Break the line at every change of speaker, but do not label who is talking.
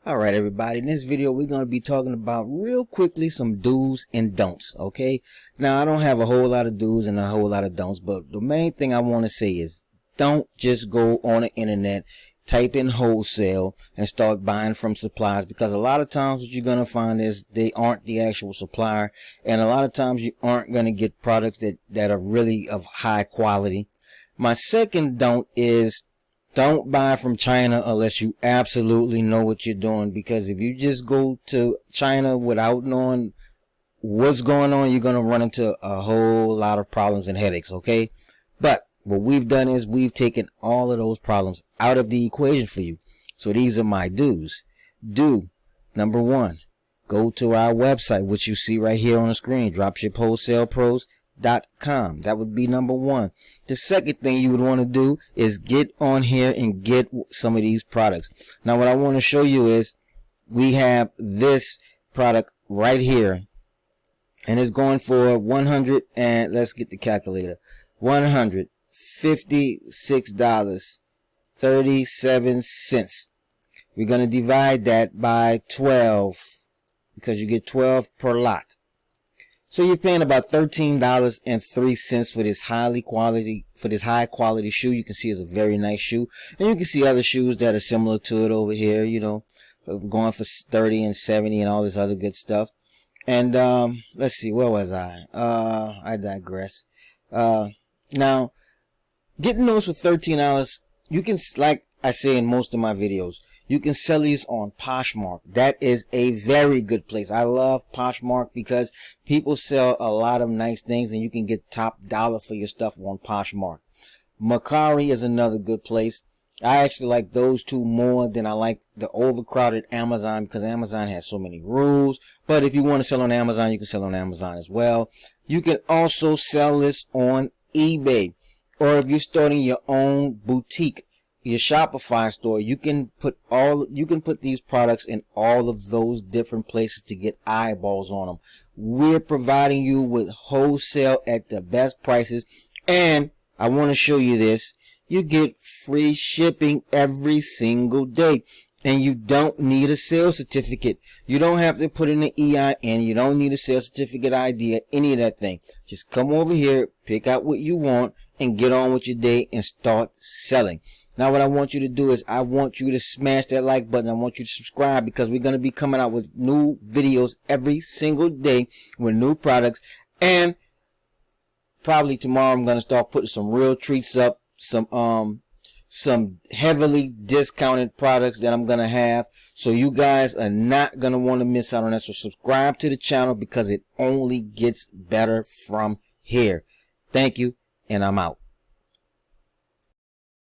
Alright everybody, in this video we're going to be talking about real quickly some do's and don'ts, okay? Now I don't have a whole lot of do's and a whole lot of don'ts, but the main thing I want to say is don't just go on the internet, type in wholesale and start buying from suppliers, because a lot of times what you're going to find is they aren't the actual supplier, and a lot of times you aren't going to get products that are really of high quality. My second don't is don't buy from China unless you absolutely know what you're doing, because if you just go to China without knowing what's going on, you're going to run into a whole lot of problems and headaches, okay? But what we've done is we've taken all of those problems out of the equation for you. So these are my do's. Do number one, go to our website, which you see right here on the screen, dropshipwholesalepros.com. That would be number one. The second thing you would want to do is get on here and get some of these products. Now what I want to show you is we have this product right here, and it's going for 100 and let's get the calculator, $156.37. we're going to divide that by 12 because you get 12 per lot. So you're paying about $13.03 for this high quality shoe. You can see it's a very nice shoe, and you can see other shoes that are similar to it over here, you know, going for 30 and 70 and all this other good stuff. And let's see, where was I digress. Now getting those for $13, you can, like I say in most of my videos, you can sell these on Poshmark. That is a very good place. I love Poshmark because people sell a lot of nice things, and you can get top dollar for your stuff on Poshmark. Mercari is another good place. I actually like those two more than I like the overcrowded Amazon, because Amazon has so many rules. But if you want to sell on Amazon, you can sell on Amazon as well. You can also sell this on eBay, or if you're starting your own boutique, your Shopify store, you can put these products in all of those different places to get eyeballs on them. We're providing you with wholesale at the best prices, and I want to show you this. You get free shipping every single day, and you don't need a sales certificate. You don't have to put in an EIN. You don't need a sales certificate ID or any of that thing. Just come over here, pick out what you want, and get on with your day and start selling. Now what I want you to do is I want you to smash that like button. I want you to subscribe, because we're going to be coming out with new videos every single day with new products. And probably tomorrow I'm going to start putting some real treats up, some heavily discounted products that I'm going to have. So you guys are not going to want to miss out on that. So subscribe to the channel, because it only gets better from here. Thank you, and I'm out.